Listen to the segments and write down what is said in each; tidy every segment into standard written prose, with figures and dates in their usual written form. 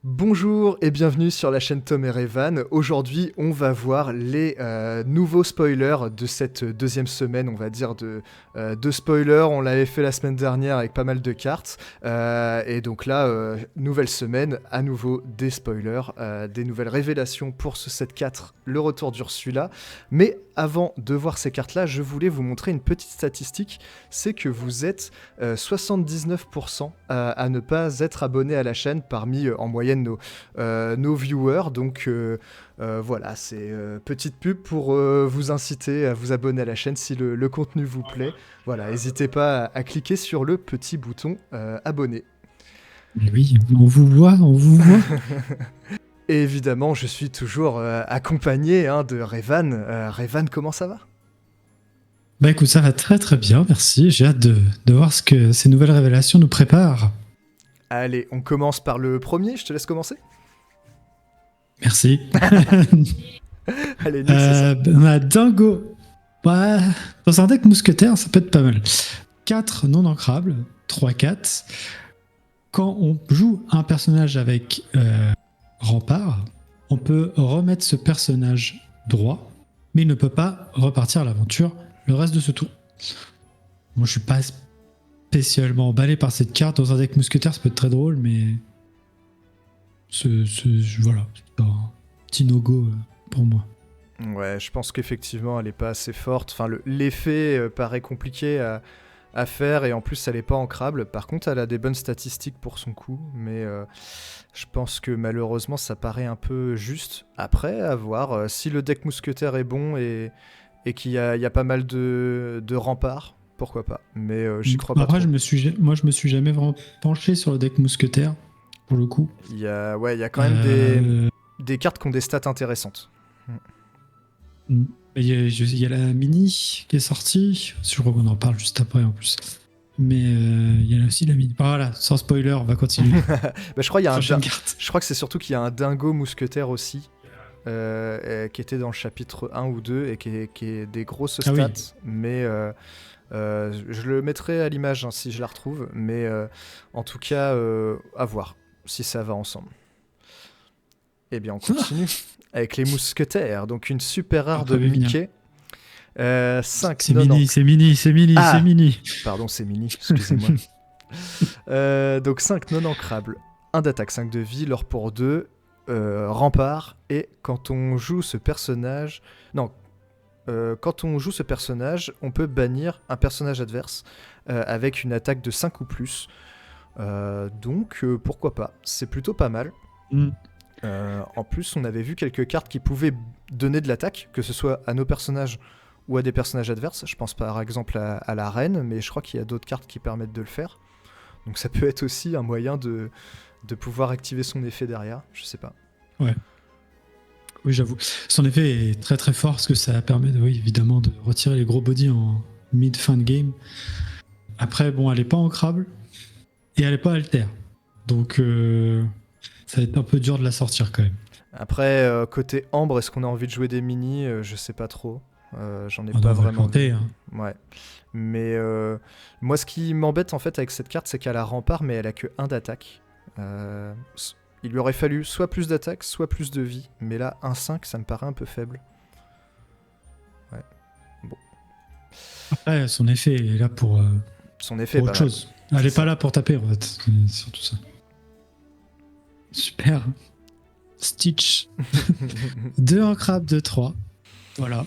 Bonjour et bienvenue sur la chaîne Tom et Revan. Aujourd'hui, on va voir les nouveaux spoilers de cette deuxième semaine, on va dire, de spoilers. On l'avait fait la semaine dernière avec pas mal de cartes. Et donc là, nouvelle semaine, à nouveau des spoilers, des nouvelles révélations pour ce set 4, le retour d'Ursula. Mais avant de voir ces cartes-là, je voulais vous montrer une petite statistique. C'est que vous êtes 79% à ne pas être abonné à la chaîne parmi, en moyenne, nos viewers. Donc voilà, c'est petite pub pour vous inciter à vous abonner à la chaîne si le contenu vous plaît. Voilà, n'hésitez pas à cliquer sur le petit bouton abonner. Oui, on vous voit, on vous voit. Et évidemment, je suis toujours accompagné de Revan. Revan, comment ça va? Bah écoute, ça va très très bien, merci. J'ai hâte de voir ce que ces nouvelles révélations nous préparent. Allez, on commence par le premier, je te laisse commencer. Merci. Allez, Nick, c'est ça. On a Dingo. Ouais, dans un deck mousquetaire, ça peut être pas mal. 4 non ancrables, 3-4. Quand on joue un personnage avec rempart, on peut remettre ce personnage droit, mais il ne peut pas repartir à l'aventure le reste de ce tour. Moi, je suis pas spécialement emballé par cette carte. Dans un deck mousquetaire, ça peut être très drôle, mais voilà, c'est un petit no-go pour moi. Ouais, je pense qu'effectivement, elle est pas assez forte. Enfin, l'effet paraît compliqué à faire et en plus, elle est pas ancrable. Par contre, elle a des bonnes statistiques pour son coup, mais je pense que malheureusement, ça paraît un peu juste. Après, à voir. Si le deck mousquetaire est bon et qu'il y a pas mal de remparts, pourquoi pas. Mais j'y crois pas Après, trop. je me suis jamais vraiment penché sur le deck mousquetaire, pour le coup. Il y a quand même des cartes qui ont des stats intéressantes. Il y a la mini qui est sortie. Je crois qu'on en parle juste après en plus. Mais il y a aussi la mini. Voilà, sans spoiler, on va continuer. Bah, je crois Prochaine carte. je crois que c'est surtout qu'il y a un dingo mousquetaire aussi. Qui était dans le chapitre 1 ou 2 et qui est des grosses stats, Ah oui. mais je le mettrai à l'image si je la retrouve, mais en tout cas, à voir si ça va ensemble. Eh bien, on continue avec les mousquetaires, donc une super rare de Pas vu venir. Mickey. 5 C'est non, mini, c'est mini, c'est mini, Ah c'est mini. Pardon, c'est mini, excusez-moi. Donc 5 non ancrables, 1 d'attaque, 5 de vie, l'or pour 2, rempart, et quand on joue ce personnage... Non, quand on joue ce personnage, on peut bannir un personnage adverse avec une attaque de 5 ou plus. Donc pourquoi pas, c'est plutôt pas mal. En plus, on avait vu quelques cartes qui pouvaient donner de l'attaque, que ce soit à nos personnages ou à des personnages adverses. Je pense par exemple à la reine, mais je crois qu'il y a d'autres cartes qui permettent de le faire. Donc ça peut être aussi un moyen de pouvoir activer son effet derrière, je sais pas. Ouais. Oui, j'avoue. Son effet est très très fort parce que ça permet, oui, évidemment, de retirer les gros bodies en mid-fin de game. Après, bon, elle est pas ancrable et elle est pas alter. Donc, ça va être un peu dur de la sortir quand même. Après, côté Ambre, est-ce qu'on a envie de jouer des mini? Je sais pas trop. J'en ai On pas va le vraiment planter. vu. Hein. Ouais. Mais moi, ce qui m'embête en fait avec cette carte, c'est qu'elle a rempart, mais elle a que 1 d'attaque. Il lui aurait fallu soit plus d'attaque, soit plus de vie. Mais là, 1-5, ça me paraît un peu faible. Ouais. Bon. Après, son effet est là pour Son effet est autre pas mal. chose. Elle est pas là pour taper, en fait. C'est surtout ça. Super. Stitch. 2 en crabe de 3. Voilà.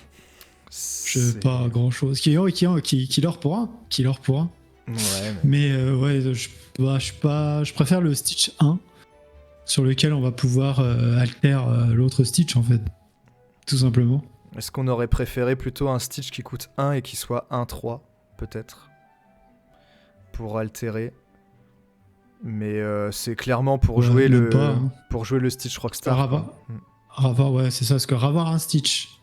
Je pas grand chose. Qui leur pour un. Qui leur pour un. Ouais, Mais ouais, je préfère le Stitch 1 sur lequel on va pouvoir alter l'autre Stitch en fait. Tout simplement. Est-ce qu'on aurait préféré plutôt un Stitch qui coûte 1 et qui soit 1-3, peut-être, pour altérer? Mais c'est clairement pour Ouais, jouer même pas, hein. pour jouer le Stitch Rockstar. Ravar, ouais, c'est ça. Parce que Ravar un Stitch.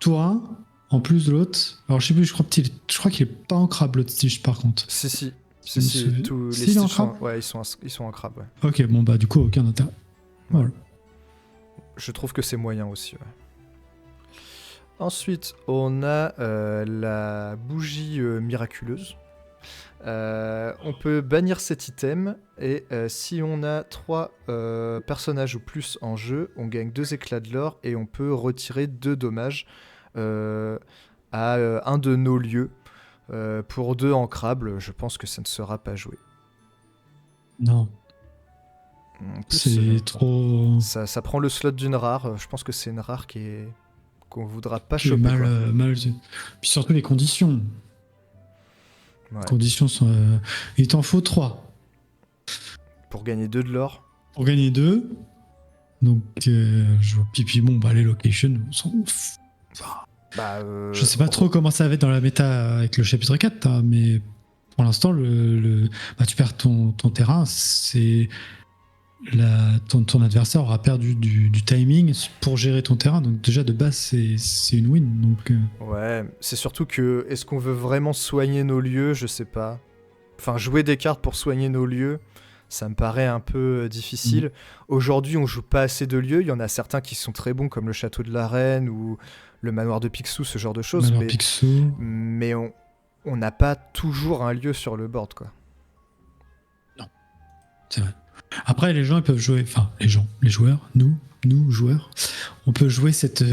Toi un, en plus de l'autre. Alors je sais plus, je crois qu'il est pas ancrable l'autre Stitch par contre. Si, tous les Si, il est Stitch ancrable. ouais, ils sont en crabe, ouais. Ok, bon bah du coup aucun intérêt. Voilà. Je trouve que c'est moyen aussi, ouais. Ensuite, on a la bougie miraculeuse. On peut bannir cet item et si on a 3 personnages ou plus en jeu, on gagne 2 éclats de l'or et on peut retirer 2 dommages à un de nos lieux. Pour 2 ancrables, je pense que ça ne sera pas joué. Non. En plus, C'est trop. ça prend le slot d'une rare. Je pense que c'est une rare qu'on voudra pas Qui est choper. Quoi. mal. Puis surtout les conditions. Ouais. Les conditions sont. Il t'en faut 3. Pour gagner 2 de l'or. Pour gagner 2. Donc, puis bon, les locations, on s'en fout. Je sais pas trop comment ça va être dans la méta avec le chapitre 4, hein, mais pour l'instant, tu perds ton terrain, c'est. Ton adversaire aura perdu du timing pour gérer ton terrain, donc déjà de base c'est une win. Donc, Ouais, c'est surtout que est-ce qu'on veut vraiment soigner nos lieux, je sais pas. Enfin, jouer des cartes pour soigner nos lieux, ça me paraît un peu difficile. Aujourd'hui, on joue pas assez de lieux, il y en a certains qui sont très bons comme le château de la Reine ou le manoir de Picsou, ce genre de choses, mais on n'a pas toujours un lieu sur le board, quoi. Non, c'est vrai. Après, les gens ils peuvent jouer, enfin les joueurs, nous joueurs, on peut jouer cette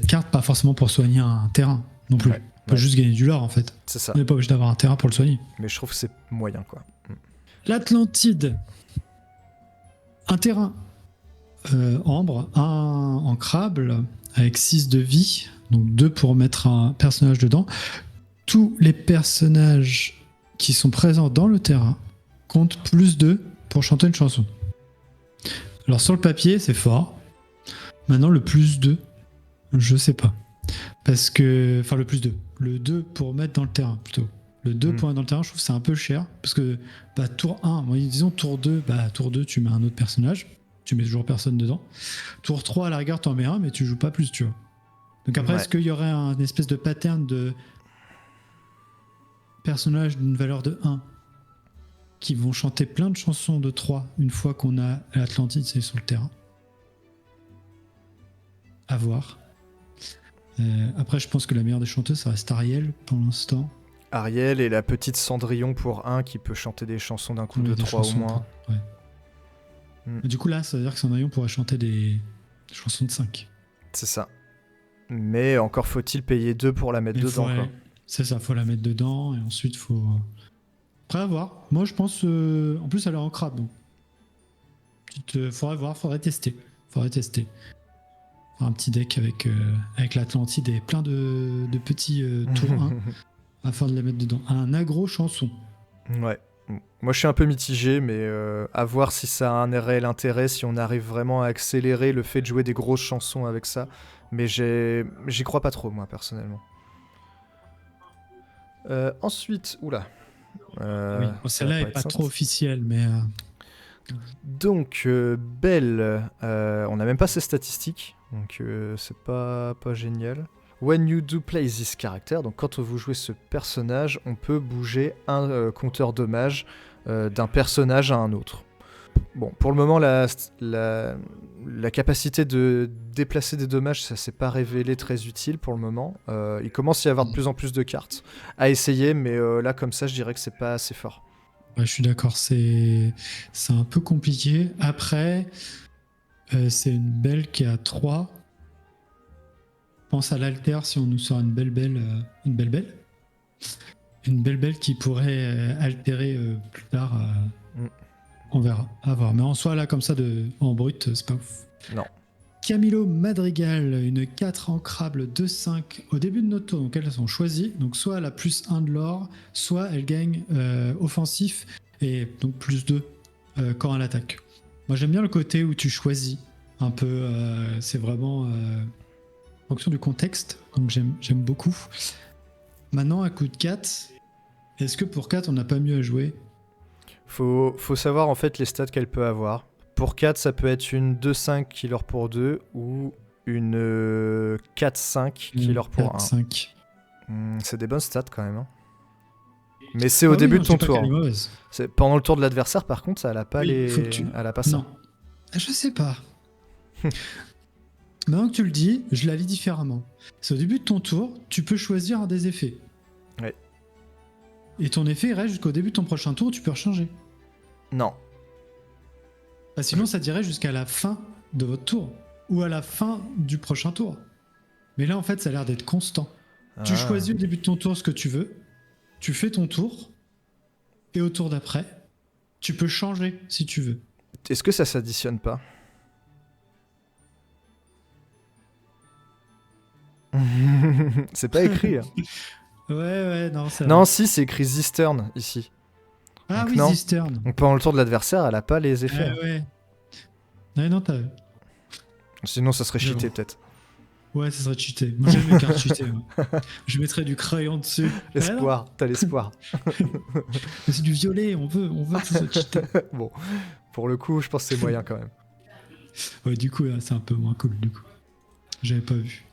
carte pas forcément pour soigner un terrain non plus. On peut juste gagner du lore en fait. C'est ça. On n'est pas obligé d'avoir un terrain pour le soigner. Mais je trouve que c'est moyen quoi. L'Atlantide, un terrain ambre, un ancrable avec 6 de vie, donc 2 pour mettre un personnage dedans. Tous les personnages qui sont présents dans le terrain comptent plus 2 pour chanter une chanson. Alors sur le papier, c'est fort. Maintenant, le plus 2, je sais pas. Parce que... Enfin, le plus 2. Le 2 pour mettre dans le terrain, plutôt. Le 2 pour mettre dans le terrain, je trouve que c'est un peu cher. Parce que, tour 1, disons tour 2, tour 2, tu mets un autre personnage. Tu mets toujours personne dedans. Tour 3, à la rigueur, t'en mets un, mais tu joues pas plus, tu vois. Donc après, est-ce qu'il y aurait un espèce de pattern de personnages d'une valeur de 1 qui vont chanter plein de chansons de 3 une fois qu'on a l'Atlantide, c'est sur le terrain. À voir. Après, je pense que la meilleure des chanteuses, ça reste Ariel pour l'instant. Ariel et la petite Cendrillon pour 1 qui peut chanter des chansons d'un coup de 3 au moins. Ouais. Du coup, là, ça veut dire que Cendrillon pourrait chanter des chansons de 5. C'est ça. Mais encore faut-il payer 2 pour la mettre dedans. Quoi. C'est ça, faut la mettre dedans et ensuite faut. Après à voir. Moi je pense. En plus elle est en crabe. Donc. Faudrait voir, faudrait tester. Faire un petit deck avec l'Atlantide et plein de petits tours 1 afin de la mettre dedans. Un aggro chanson. Ouais. Moi je suis un peu mitigé, mais à voir si ça a un réel intérêt, si on arrive vraiment à accélérer le fait de jouer des grosses chansons avec ça. Mais j'y crois pas trop, moi, personnellement. Ensuite, oula. Oui, celle-là est pas trop officielle, mais... Donc, Belle, on n'a même pas ses statistiques, donc c'est pas génial. When you do play this character, donc quand vous jouez ce personnage, on peut bouger un compteur dommage d'un personnage à un autre. Bon, pour le moment, la capacité de déplacer des dommages, ça s'est pas révélé très utile pour le moment. Il commence à y avoir de plus en plus de cartes à essayer, mais là, comme ça, je dirais que c'est pas assez fort. Ouais, je suis d'accord, c'est un peu compliqué. Après, c'est une belle qui a 3. Pense à l'alter si on nous sort une belle qui pourrait altérer plus tard. On verra, à voir. Mais en soi, là, comme ça, en brut, c'est pas ouf. Non. Camilo Madrigal, une 4 ancrable 2-5 au début de notre tour. Donc elles sont choisies. Donc soit elle a plus 1 de l'or, soit elle gagne offensif et donc plus 2 quand elle attaque. Moi j'aime bien le côté où tu choisis un peu. C'est vraiment en fonction du contexte. Donc j'aime beaucoup. Maintenant, à coup de 4, est-ce que pour 4 on n'a pas mieux à jouer ? Faut savoir en fait les stats qu'elle peut avoir. Pour 4, ça peut être une 2-5 killer pour 2 ou une 4-5 killer pour 1. 4-5. C'est des bonnes stats quand même. Hein. Mais c'est au début de ton tour. Pendant le tour de l'adversaire, par contre, elle a pas elle a pas ça. Non. Je sais pas. Maintenant que tu le dis, je la lis différemment. C'est au début de ton tour, tu peux choisir un des effets. Ouais. Et ton effet il reste jusqu'au début de ton prochain tour, tu peux rechanger. Non. Sinon, ça dirait jusqu'à la fin de votre tour. Ou à la fin du prochain tour. Mais là, en fait, ça a l'air d'être constant. Tu choisis au début de ton tour ce que tu veux. Tu fais ton tour. Et au tour d'après, tu peux changer si tu veux. Est-ce que ça s'additionne pas? C'est pas écrit. Hein. Ouais, non, ça Non, va. si, c'est écrit Zistern ici. Ah Donc oui, non. Zistern. Donc pendant le tour de l'adversaire, elle a pas les effets. Hein. Ouais. Ouais, non, t'as... Sinon, ça serait Mais cheaté bon. peut-être. Ouais, ça serait cheaté. Moi, j'aime les cartes cheatées. Ouais. Je mettrais du crayon dessus. Espoir, t'as l'espoir. Mais c'est du violet, on veut que ça soit cheaté. Bon, pour le coup, je pense que c'est moyen quand même. Ouais, du coup, c'est un peu moins cool, du coup. J'avais pas vu.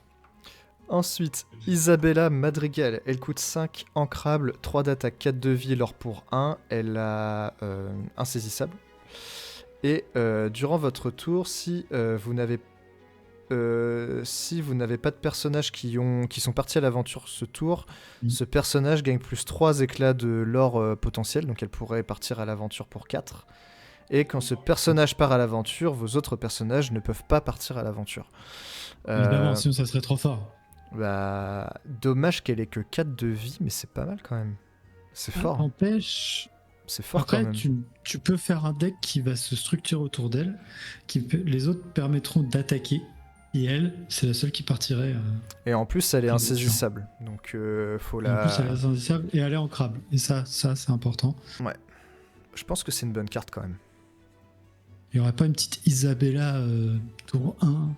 Ensuite, Isabella Madrigal, elle coûte 5 ancrables, 3 d'attaque, 4 de vie, l'or pour 1. Elle a insaisissable. Et durant votre tour, si vous n'avez pas de personnages qui sont partis à l'aventure ce tour, ce personnage gagne plus 3 éclats de l'or potentiel, donc elle pourrait partir à l'aventure pour 4. Et quand ce personnage part à l'aventure, vos autres personnages ne peuvent pas partir à l'aventure. Évidemment, sinon ça serait trop fort. Bah, dommage qu'elle ait que 4 de vie, mais c'est pas mal quand même. C'est fort. Hein. Empêche. C'est fort quand Après, même. tu peux faire un deck qui va se structurer autour d'elle, les autres permettront d'attaquer, et elle, c'est la seule qui partirait. Et en plus, elle est bien insaisissable. Donc, faut Et en la. plus, elle est insaisissable et elle est ancrable. Et ça c'est important. Ouais. Je pense que c'est une bonne carte quand même. Il n'y aurait pas une petite Isabella tour 1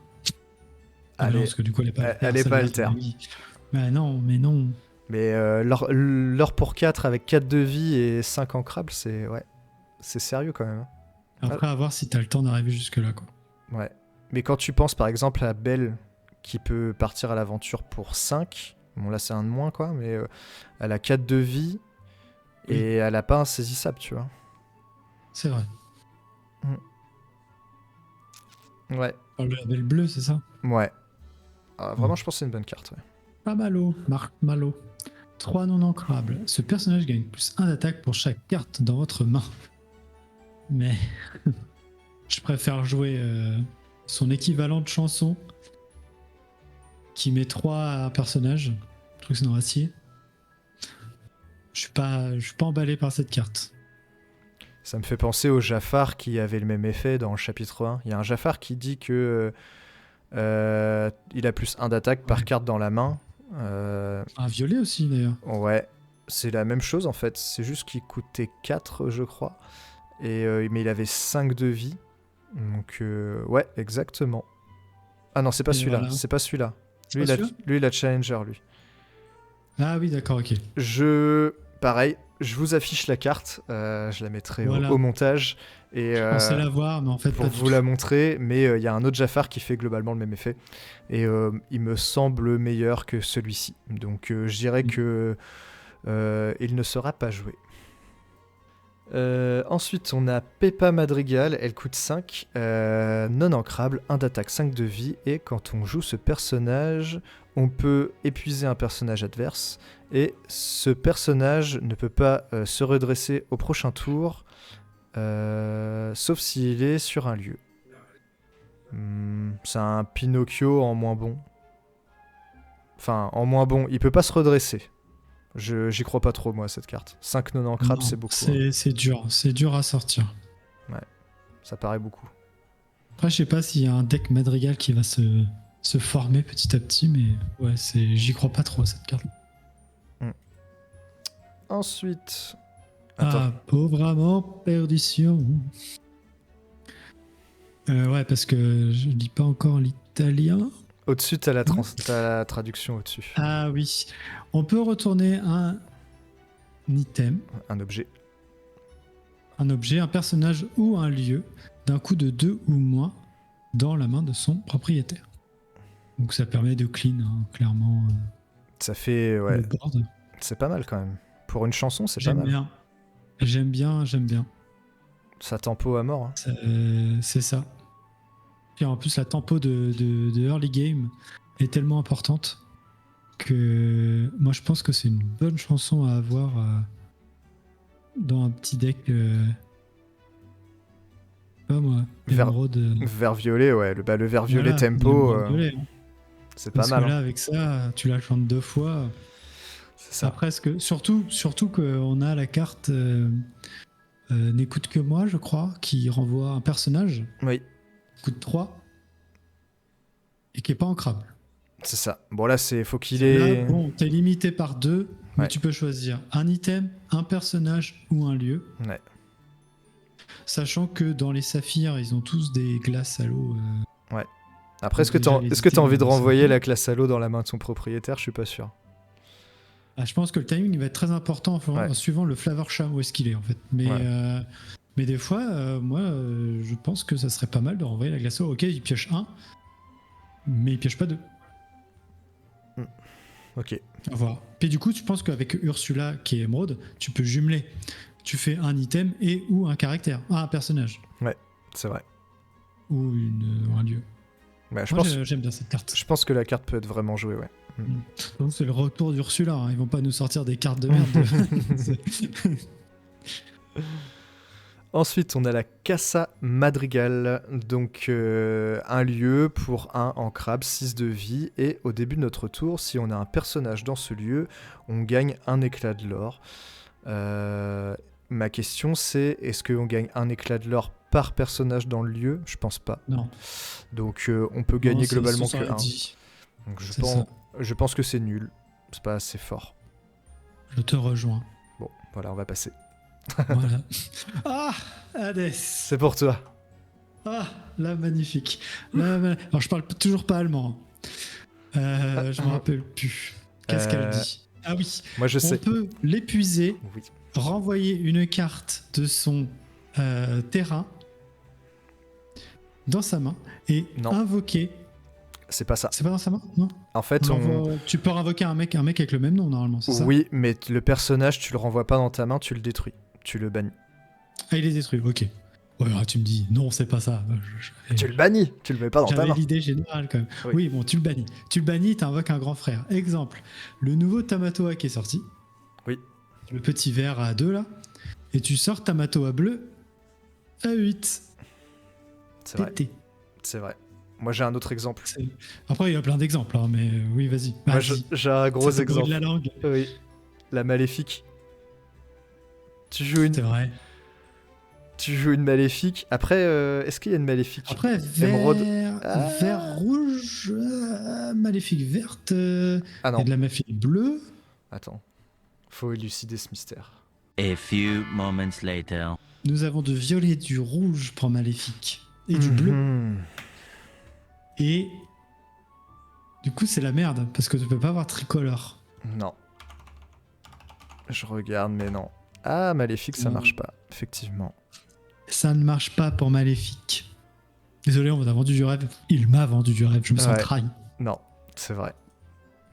Allez. Non, parce que du coup, elle est pas Elle est pas alter. Mais non. Mais l'or pour 4 avec 4 de vie et 5 ancrables, c'est sérieux quand même. Après, à voir si t'as le temps d'arriver jusque-là, quoi. Ouais. Mais quand tu penses par exemple à Belle qui peut partir à l'aventure pour 5, bon là c'est un de moins quoi, mais elle a 4 de vie et elle a pas insaisissable, tu vois. C'est vrai. Ouais. On le label bleu, c'est ça? Ouais. Ah, vraiment, je pense que c'est une bonne carte. Ouais. Pas malo, Marc Malo. 3 non ancrables. Ce personnage gagne plus 1 d'attaque pour chaque carte dans votre main. Mais je préfère jouer son équivalent de chanson qui met 3 à un personnage. Le truc c'est dans acier. Je suis pas emballé par cette carte. Ça me fait penser au Jafar qui avait le même effet dans le chapitre 1. Il y a un Jafar qui dit que il a plus 1 d'attaque par carte dans la main. Un violet aussi d'ailleurs. Ouais, c'est la même chose en fait. C'est juste qu'il coûtait 4, je crois. Mais il avait 5 de vie. Donc, ouais, exactement. Ah non, c'est pas celui-là. Voilà. C'est pas celui-là. Lui, celui-là il a Challenger, lui. Ah oui, d'accord, ok. Pareil, je vous affiche la carte. Je la mettrai Voilà. au montage. Et, Je pensais la voir, mais en fait, pour pas du vous tout. la montrer. Mais il y a un autre Jafar qui fait globalement le même effet. Et il me semble meilleur que celui-ci. Donc, je dirais que il ne sera pas joué. Ensuite, on a Peppa Madrigal, elle coûte 5, non ancrable, 1 d'attaque, 5 de vie, et quand on joue ce personnage, on peut épuiser un personnage adverse, et ce personnage ne peut pas se redresser au prochain tour, sauf s'il est sur un lieu. C'est un Pinocchio en moins bon. Enfin, en moins bon, il peut pas se redresser. J'y crois pas trop, moi, cette carte. 5 non ancrables, c'est beaucoup. C'est dur à sortir. Ouais, ça paraît beaucoup. Après, je sais pas s'il y a un deck Madrigal qui va se former petit à petit, mais ouais, j'y crois pas trop à cette carte. Ensuite... Ah, pauvre amant, perdition. Ouais, parce que je lis pas encore l'italien. Au-dessus, t'as la traduction au-dessus. Ah oui. On peut retourner un item, Un objet. un objet, un personnage ou un lieu d'un coût de 2 ou moins dans la main de son propriétaire. Donc ça permet de clean, hein, clairement. Ça fait... Ouais. Le board. C'est pas mal quand même. Pour une chanson, c'est pas mal. J'aime bien. Ça tempo à mort. Hein. C'est ça. Et en plus, la tempo de early game est tellement importante que moi, je pense que c'est une bonne chanson à avoir dans un petit deck. Pas moi. Vert, Émeraude, vert violet, ouais. Le vert violet voilà, tempo, l'émeraude violet, hein. c'est pas Parce que mal. là, Hein. avec ça, tu la chantes 2 fois. C'est ça. Après, surtout qu'on a la carte N'écoute que moi, je crois, qui renvoie un personnage, Oui, coûte 3 et qui est pas ancrable. c'est ça. Bon, là, faut qu'il Là, ait. bon, t'es limité par 2, mais Ouais. tu peux choisir un item, un personnage ou un lieu. Ouais. Sachant que dans les saphirs, ils ont tous des glaces à l'eau. Après, est-ce que Déjà, les t'as items, envie de c'est renvoyer bien. la classe à l'eau dans la main de son propriétaire? Je suis pas sûr. Ah, je pense que le timing il va être très important Ouais. en suivant le flavor charm où est-ce qu'il est en fait. Mais des fois, moi, je pense que ça serait pas mal de renvoyer la glace à eau. Ok, il pioche 1, mais il pioche pas 2. Ok. À voir. Et du coup, tu penses qu'avec Ursula qui est émeraude, tu peux jumeler. Tu fais un item et ou un caractère, un personnage C'est vrai. ou un lieu. Bah, Moi, j'aime bien cette carte. je pense que la carte peut être vraiment jouée, ouais. Donc, c'est le retour d'Ursula. Hein. Ils vont pas nous sortir des cartes de merde. Ensuite, on a la Casa Madrigal, donc un lieu pour un ancrable, 6 de vie, et au début de notre tour, si on a un personnage dans ce lieu, on gagne un éclat de l'or. Ma question c'est, est-ce qu'on gagne un éclat de l'or par personnage dans le lieu? Je pense pas. Non. Donc on peut gagner globalement que 1. Dit. Donc Ça. je pense que c'est nul, c'est pas assez fort. Je te rejoins. Bon, voilà, on va passer. Voilà. Ah, Hades. C'est pour toi. Ah, là, magnifique. Alors, je parle toujours pas allemand. Je me rappelle plus. Qu'est-ce qu'elle dit? Ah oui. Moi je sais. On peut l'épuiser, Oui. renvoyer une carte de son terrain dans sa main et Non. invoquer. C'est pas ça. C'est pas dans sa main? Non. En fait, Tu peux invoquer un mec avec le même nom normalement, c'est ça? oui, mais le personnage, tu le renvoies pas dans ta main, tu le détruis. Tu le bannis. Ah, il est détruit, ok. Ouais, alors tu me dis, non, c'est pas ça. Tu le bannis, tu le mets pas dans ta J'avais main. l'idée générale quand même. Oui. Oui, bon, tu le bannis. Tu le bannis, t'invoques un grand frère. Exemple, le nouveau Tamatoa qui est sorti. Oui. Le petit vert à 2 là. Et tu sors Tamatoa bleu à 8. C'est vrai. TT. C'est vrai. Moi j'ai un autre exemple. Après, il y a plein d'exemples, hein, mais oui, vas-y. Moi j'ai un gros Ça te brûle exemple. la langue. Oui. La maléfique. Tu joues C'est vrai. une maléfique. Après, est-ce qu'il y a une maléfique Après, Émeraude. vert rouge, maléfique verte, Ah et non. de la maléfique bleue. Attends. Faut élucider ce mystère. A few moments later. Nous avons du violet, du rouge pour maléfique et du bleu. Mhm. Et du coup, c'est la merde parce que tu peux pas avoir tricolore. Non. Je regarde, mais non. Ah, maléfique, ça Non. marche pas. Effectivement. Ça ne marche pas pour maléfique. Désolé, on a vendu du rêve. Il m'a vendu du rêve. Je me sens Ouais. trahi. Non, c'est vrai.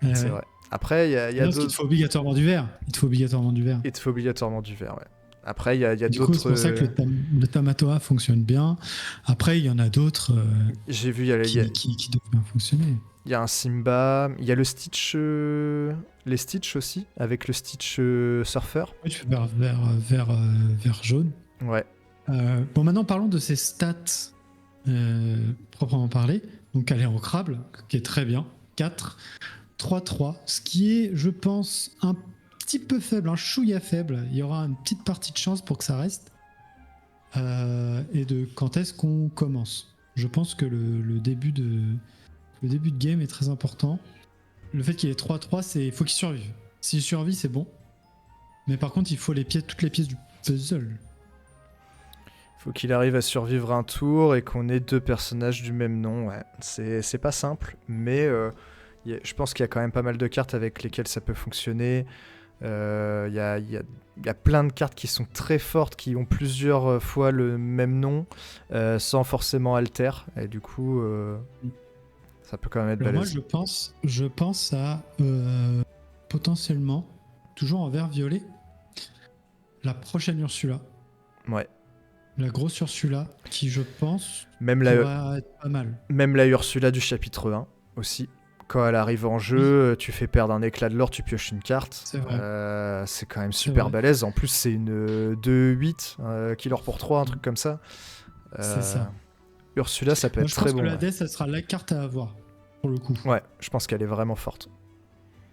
Ouais, C'est ouais. vrai. Après, il y a Non, parce qu'il te d'autres. faut obligatoirement du vert. Il te faut obligatoirement du vert. Il te faut obligatoirement du vert, ouais. Après, il y a Du d'autres. coup, c'est pour ça que le Tamatoa fonctionne bien. Après, il y en a d'autres J'ai vu, il y a, qui doivent bien fonctionner. il y a un Simba, il y a le Stitch, les Stitch aussi, avec le Stitch Surfer. Oui, tu peux faire vert jaune. Ouais. Bon, maintenant, parlons de ses stats proprement parlé. Donc, elle est ancrable, qui est très bien. 4, 3-3, ce qui est, je pense, un petit peu faible, un chouïa faible. Il y aura une petite partie de chance pour que ça reste. Et de quand est-ce qu'on commence. Je pense que le début de game est très important. Le fait qu'il ait 3-3, il faut qu'il survive. S'il survit, c'est bon. Mais par contre, il faut toutes les pièces du puzzle. Faut qu'il arrive à survivre un tour et qu'on ait 2 personnages du même nom. Ouais. C'est pas simple, mais je pense qu'il y a quand même pas mal de cartes avec lesquelles ça peut fonctionner. Il y a plein de cartes qui sont très fortes, qui ont plusieurs fois le même nom, sans forcément alter. Et du coup, ça peut quand même être Alors moi, balèze. je pense à potentiellement, toujours en vert violet, la prochaine Ursula. Ouais. La grosse Ursula, qui je pense Même pourra être pas mal. la Ursula du chapitre 1 aussi, Quand elle arrive en jeu, tu fais perdre un éclat de l'or, tu pioches une carte. C'est vrai. C'est quand même C'est super vrai. balèze. En plus, c'est une 2-8, killer pour 3, un truc comme ça. C'est ça. Ursula, ça peut Moi, être je très pense bon. que la Ouais. Hades, ça sera la carte à avoir, pour le coup. Ouais, je pense qu'elle est vraiment forte.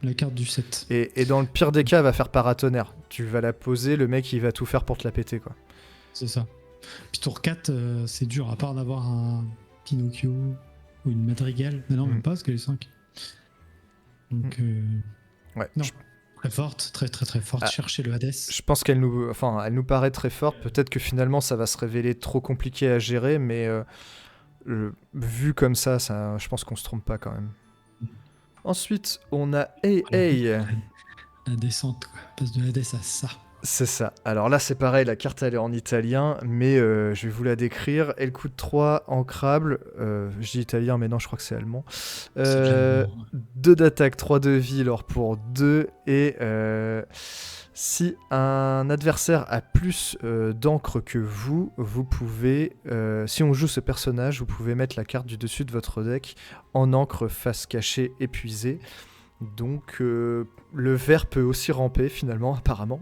La carte du 7. Et dans le pire des cas, elle va faire paratonnerre. Tu vas la poser, le mec, il va tout faire pour te la péter, quoi. C'est ça. Puis tour 4, c'est dur, à part d'avoir un Pinocchio ou une Madrigal. Mais non, même pas, parce qu'elle est 5. Donc, Ouais. non. Très forte, très très très forte. Ah. Chercher le Hades. Je pense qu'elle nous, enfin, elle nous paraît très forte. Peut-être que finalement, ça va se révéler trop compliqué à gérer, mais vu comme ça, je pense qu'on se trompe pas quand même. Ensuite, on a AA. La descente, quoi. On passe de Hades à ça. C'est ça. Alors là, c'est pareil, la carte elle est en italien, mais je vais vous la décrire. Elle coûte 3 ancrable. Je dis italien, mais non, je crois que c'est allemand. C'est allemand, 2 d'attaque, 3 de vie, alors pour 2. Et si un adversaire a plus d'encre que vous, vous pouvez, si on joue ce personnage, vous pouvez mettre la carte du dessus de votre deck en encre face cachée épuisée. Donc le vert peut aussi ramper finalement, apparemment.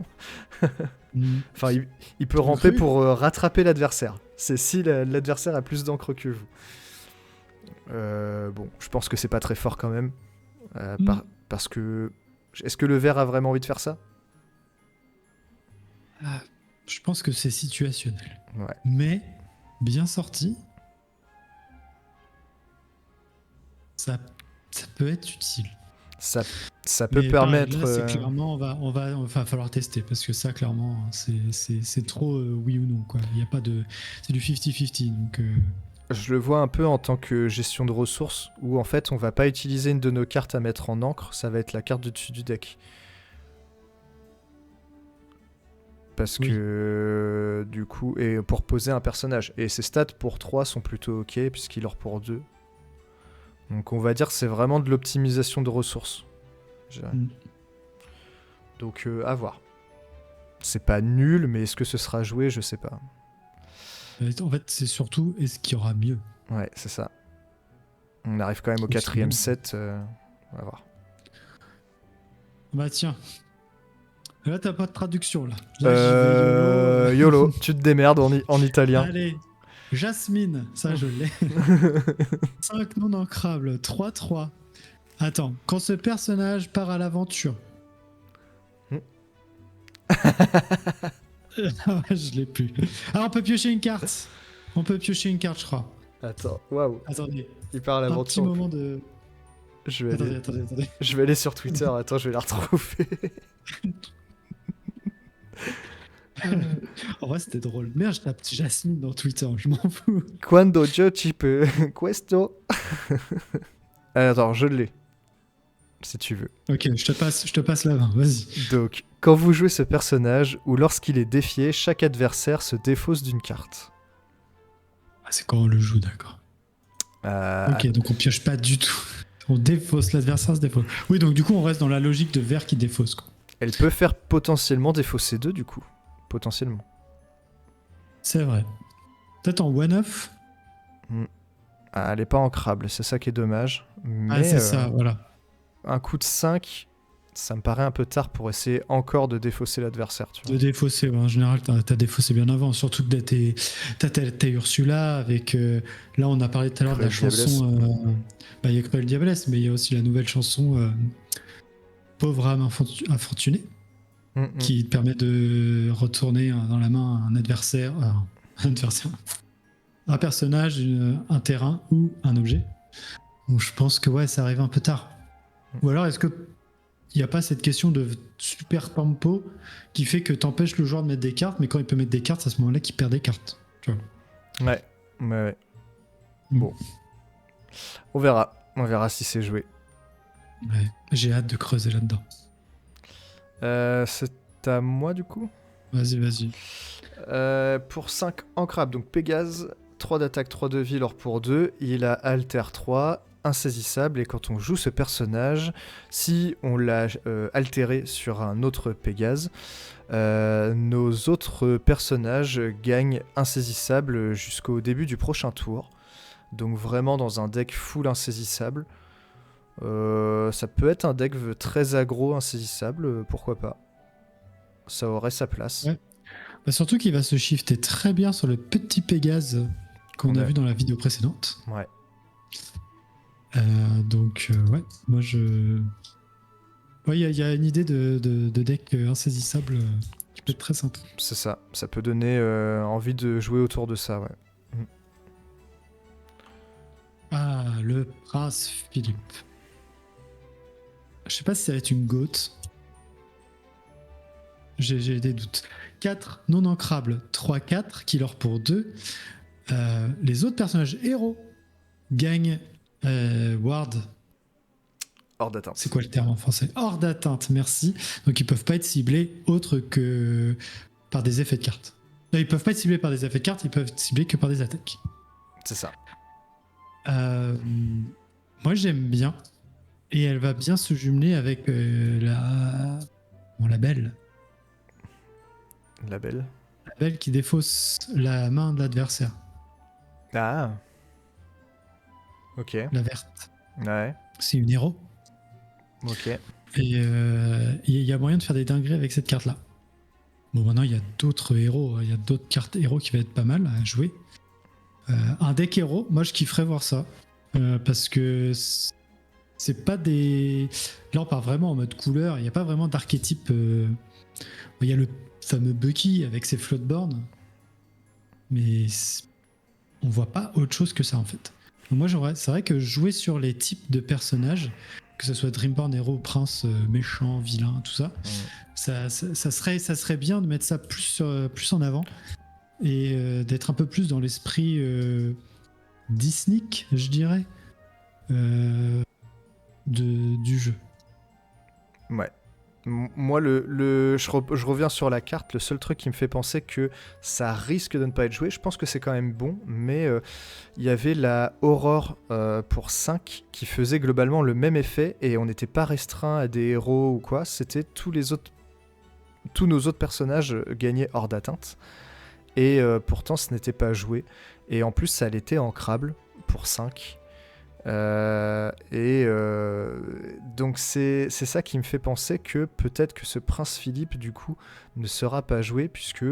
Enfin, il peut ramper cru. pour rattraper l'adversaire. C'est si l'adversaire a plus d'encre que vous. Bon, je pense que c'est pas très fort quand même. Parce que... Est-ce que le vert a vraiment envie de faire ça? Je pense que c'est situationnel. Ouais. Mais, bien sorti, ça peut être utile. Ça peut Mais permettre... pareil, là, c'est clairement, va falloir tester, parce que ça, clairement, c'est trop oui ou non, quoi. Il y a pas de... C'est du 50-50, donc... Je le vois un peu en tant que gestion de ressources, où en fait on va pas utiliser une de nos cartes à mettre en encre, ça va être la carte du dessus du deck. Parce que du coup, et pour poser un personnage. Et ses stats pour 3 sont plutôt ok, puisqu'il or pour 2. Donc on va dire que c'est vraiment de l'optimisation de ressources. je dirais. Donc à voir. C'est pas nul, mais est-ce que ce sera joué, je sais pas. En fait, c'est surtout, est-ce qu'il y aura mieux? Ouais, c'est ça. On arrive quand même au Ou 4ème sinon- set. On va voir. Bah tiens. Là, t'as pas de traduction, là. Là, j'y vais YOLO, tu te démerdes en italien. Allez, Jasmine, ça je l'ai. 5 non ancrables, 3-3. Attends, quand ce personnage part à l'aventure. Je l'ai plus. Ah, on peut piocher une carte. On peut piocher une carte, je crois. Attends, waouh, Attendez, il part à un petit l'aventure. moment de... Je vais aller... Attendez. Je vais aller sur Twitter, attends, je vais la retrouver. En vrai, c'était drôle. Merde, je tape Jasmine dans Twitter, je m'en fous. Quando giochi questo. Attends, je l'ai. Si tu veux. Ok, je te passe la main, vas-y. Donc, quand vous jouez ce personnage, ou lorsqu'il est défié, chaque adversaire se défausse d'une carte. Ah, c'est quand on le joue, d'accord. Ok, donc on pioche pas du tout. On défausse, l'adversaire se défausse. Oui, donc du coup, on reste dans la logique de vert qui défausse, quoi. Elle peut faire potentiellement défausser 2 du coup. Potentiellement. C'est vrai. Peut-être en one-off. Ah, elle est pas ancrable, c'est ça qui est dommage. Mais Ah, c'est ça, voilà. un coup de 5, ça me paraît un peu tard pour essayer encore de défausser l'adversaire. Tu vois. De défausser, ouais, en général, t'as défaussé bien avant. Surtout que t'as Ursula avec. Là, on a parlé tout à l'heure de la Cruel chanson. Il y a Cruel Diabolesse, mais il y a aussi la nouvelle chanson Pauvre âme infortunée, qui te permet de retourner dans la main un adversaire. Un personnage, un terrain ou un objet. Donc je pense que ouais, ça arrive un peu tard. Ou alors est-ce que il n'y a pas cette question de super tempo qui fait que t'empêches le joueur de mettre des cartes, mais quand il peut mettre des cartes, c'est à ce moment-là qu'il perd des cartes. Tu vois. Ouais. Bon. On verra si c'est joué. Ouais. J'ai hâte de creuser là-dedans. C'est à moi du coup. Vas-y. Pour 5 ancrables, donc Pégase, 3 d'attaque, 3 de vie, or pour 2, il a Alter 3, insaisissable, et quand on joue ce personnage, si on l'a altéré sur un autre Pégase, nos autres personnages gagnent insaisissable jusqu'au début du prochain tour. Donc vraiment dans un deck full insaisissable. Ça peut être un deck très aggro, insaisissable, pourquoi pas. Ça aurait sa place. Ouais. Bah, surtout qu'il va se shifter très bien sur le petit Pégase qu'on a vu dans la vidéo précédente. Ouais. Donc, ouais, moi je. Ouais, il y a une idée de deck insaisissable qui peut être très sympa. C'est ça. Ça peut donner envie de jouer autour de ça, ouais. Ah, le prince Philippe. Je sais pas si ça va être une goat. J'ai des doutes. 4 non ancrables, 3-4, killer pour 2. Les autres personnages héros gagnent ward. Hors d'atteinte. C'est quoi le terme en français? Hors d'atteinte, merci. Donc ils peuvent pas être ciblés autre que par des effets de cartes. Non, ils peuvent pas être ciblés par des effets de cartes, ils peuvent être ciblés que par des attaques. C'est ça. Moi j'aime bien. Et elle va bien se jumeler avec la belle. La belle. La belle qui défausse la main de l'adversaire. Ah. Ok. La verte. Ouais. C'est une héros. Ok. Et il y a moyen de faire des dingueries avec cette carte-là. Bon, maintenant, il y a d'autres héros. Il y a d'autres cartes héros qui vont être pas mal à jouer. Un deck héros, moi, je kifferais voir ça. Parce que c'est pas des... Là, on part vraiment en mode couleur. Il n'y a pas vraiment d'archétype. Il y a le fameux Bucky avec ses floatborns. Mais on voit pas autre chose que ça, en fait. Donc moi, c'est vrai que jouer sur les types de personnages, que ce soit Dreamborn, héros, prince, méchant, vilain, tout ça, ça serait bien de mettre ça plus en avant et d'être un peu plus dans l'esprit Disney, je dirais, du jeu. Ouais. Moi, je reviens sur la carte. Le seul truc qui me fait penser que ça risque de ne pas être joué, je pense que c'est quand même bon, mais il y avait la Aurore pour 5 qui faisait globalement le même effet et on n'était pas restreint à des héros ou quoi. C'était tous nos autres personnages gagnaient hors d'atteinte et pourtant ce n'était pas joué. Et en plus, ça l'était ancrable pour 5. Donc c'est ça qui me fait penser que peut-être que ce prince Philippe du coup ne sera pas joué puisque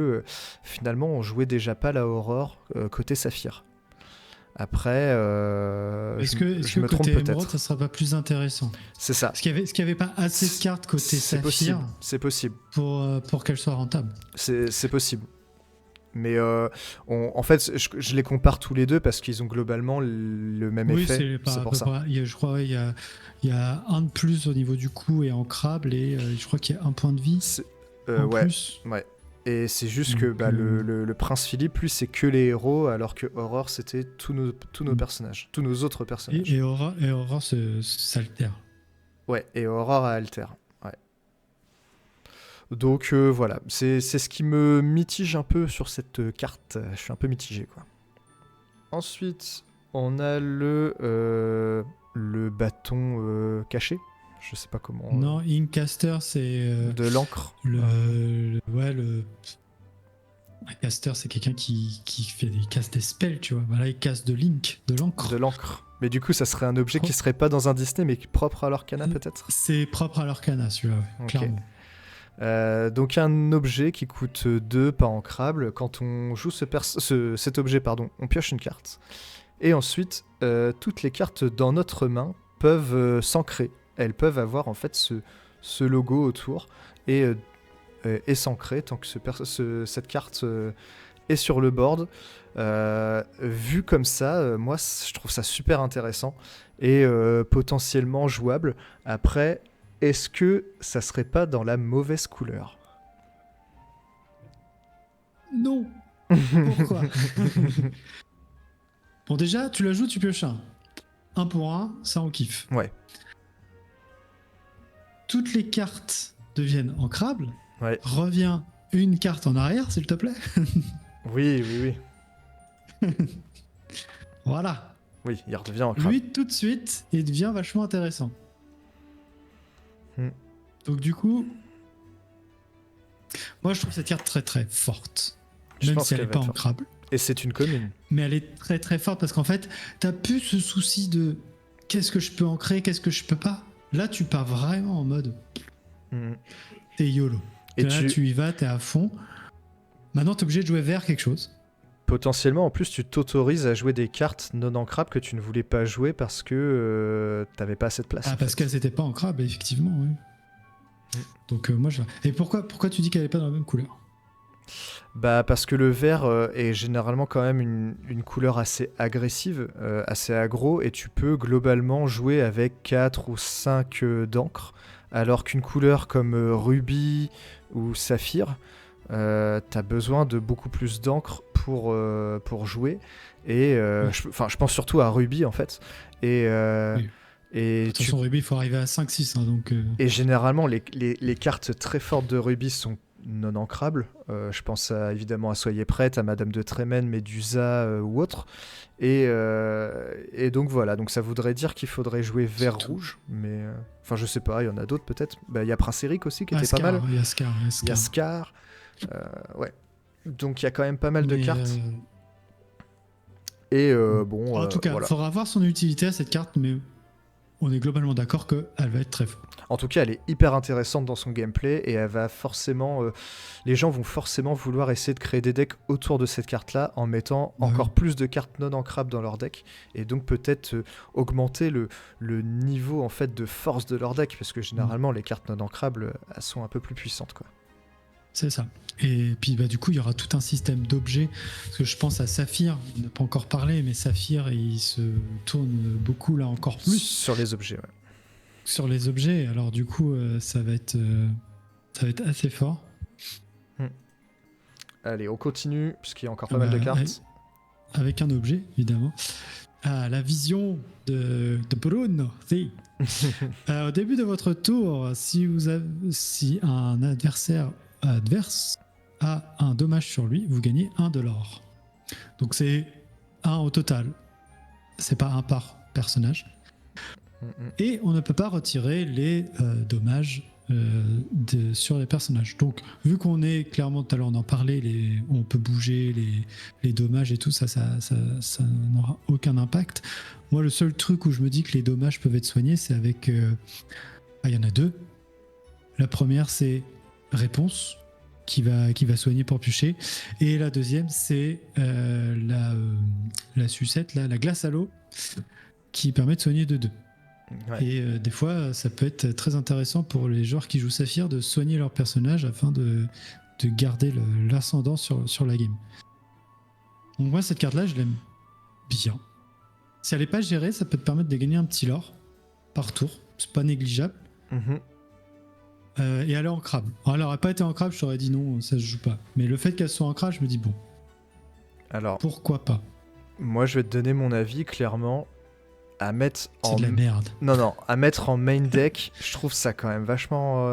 finalement on jouait déjà pas la Aurore côté Saphir. Après est-ce que me trompe côté peut-être. Émeraude ça sera pas plus intéressant? C'est ça. Parce qu'il y avait pas assez de cartes côté Saphir. C'est possible. Pour qu'elle soit rentable. C'est possible. Mais en fait, je les compare tous les deux parce qu'ils ont globalement le même effet. C'est pour ça. Je crois qu'il y a un de plus au niveau du coup et ancrable et je crois qu'il y a un point de vie en plus. Ouais. Et c'est juste que le prince Philippe, lui, c'est que les héros, alors que Aurore, c'était tous nos personnages, tous nos autres personnages. Et Aurore s'altère. Ouais, et Aurore altère. Donc voilà, c'est ce qui me mitige un peu sur cette carte. Je suis un peu mitigé, quoi. Ensuite, on a le bâton caché. Je sais pas comment... Non, Inkcaster, c'est... de l'encre. Caster, c'est quelqu'un qui casse des spells, tu vois. Voilà, il casse de l'ink, de l'encre. De l'encre. Mais du coup, ça serait un objet qui serait pas dans un Disney, mais propre à l'Orcana, peut-être. C'est propre à l'Orcana, celui-là, ouais, okay. Clairement. Donc un objet qui coûte 2, pas ancrable. Quand on joue cet objet, on pioche une carte. Et ensuite, toutes les cartes dans notre main peuvent s'ancrer. Elles peuvent avoir en fait ce logo autour et s'ancrer tant que cette carte est sur le board. Vu comme ça, moi je trouve ça super intéressant et potentiellement jouable. Après, est-ce que ça serait pas dans la mauvaise couleur? Non. Pourquoi? Bon, déjà, tu la joues, tu pioches un pour un, ça on kiffe. Ouais. Toutes les cartes deviennent ancrables. Ouais. Reviens une carte en arrière, s'il te plaît. Oui. Voilà. Oui, il redevient ancrable. Lui, tout de suite, il devient vachement intéressant. Donc du coup, moi je trouve cette carte très très forte. Même si elle n'est pas ancrable. Et c'est une commune. Mais elle est très très forte parce qu'en fait, t'as plus ce souci de qu'est-ce que je peux ancrer, qu'est-ce que je peux pas. Là, tu pars vraiment en mode Mhm. t'es YOLO. Et Là, tu y vas, t'es à fond. Maintenant, t'es obligé de jouer vers quelque chose. potentiellement, en plus, tu t'autorises à jouer des cartes non ancrables que tu ne voulais pas jouer parce que t'avais pas assez de place. Ah, en parce fait. qu'elles n'étaient pas ancrables, effectivement, oui. Donc, moi, je... Et pourquoi tu dis qu'elle n'est pas dans la même couleur? Bah parce que le vert est généralement quand même une couleur assez agressive, assez aggro, et tu peux globalement jouer avec 4 ou 5 d'encre, alors qu'une couleur comme rubis ou saphir, t'as besoin de beaucoup plus d'encre pour jouer, et Oui. je pense surtout à rubis en fait, et, Oui. et De toute tu façon, Ruby, il faut arriver à 5-6, hein, donc... et généralement, les cartes très fortes de rubis sont non ancrables. Je pense évidemment à Soyez prête, à Madame de Trémène, Médusa ou autre. Et donc voilà, donc ça voudrait dire qu'il faudrait jouer vert C'est tout. rouge. Mais enfin, je sais pas, il y en a d'autres peut-être. Bah, il y a Prince Eric aussi qui était pas Ascar, mal. il y a Ascar, il y a Il y a Ascar. Scar. Ouais. Donc il y a quand même pas mal de Mais, cartes. Et bon, en tout cas, il voilà. faudra voir son utilité à cette carte, mais on est globalement d'accord qu'elle va être très forte. En tout cas, elle est hyper intéressante dans son gameplay et elle va forcément. Les gens vont forcément vouloir essayer de créer des decks autour de cette carte-là en mettant Bah encore oui. plus de cartes non ancrables dans leur deck et donc peut-être augmenter le niveau en fait de force de leur deck parce que généralement les cartes non ancrables elles sont un peu plus puissantes quoi. C'est ça. Et puis bah, du coup, il y aura tout un système d'objets. Parce que je pense à Saphir, on n'a pas encore parlé, mais Saphir, il se tourne beaucoup là encore plus Sur les objets, ouais. sur les objets. Alors du coup, ça va être assez fort. Allez, on continue puisqu'il y a encore pas mal de Bah, cartes. avec un objet, évidemment. Ah, la vision de Bruno. Si. Au début de votre tour, si un adverse a un dommage sur lui, vous gagnez 1 de l'or. Donc c'est 1 au total. C'est pas un par personnage. Et on ne peut pas retirer les dommages sur les personnages. Donc, vu qu'on est clairement, tout à l'heure on en parlait, on peut bouger les dommages et tout, ça n'aura aucun impact. Moi, le seul truc où je me dis que les dommages peuvent être soignés, c'est avec... il y en a deux. La première, c'est réponse, qui va soigner pour piocher. Et la deuxième, c'est la sucette, là, la glace à l'eau, qui permet de soigner de 2. Ouais. Et des fois, ça peut être très intéressant pour les joueurs qui jouent Saphir de soigner leur personnage afin de garder l'ascendant sur la game. Donc moi, cette carte-là, je l'aime bien. Si elle n'est pas gérée, ça peut te permettre de gagner un petit lore par tour. C'est pas négligeable. Mhm. Et elle est ancrable. Alors, elle n'aurait pas été ancrable, je t'aurais dit non, ça se joue pas. Mais le fait qu'elle soit ancrable, je me dis bon, Alors, pourquoi pas. moi je vais te donner mon avis clairement. À mettre C'est en de la merde. Non, à mettre en main deck, je trouve ça quand même vachement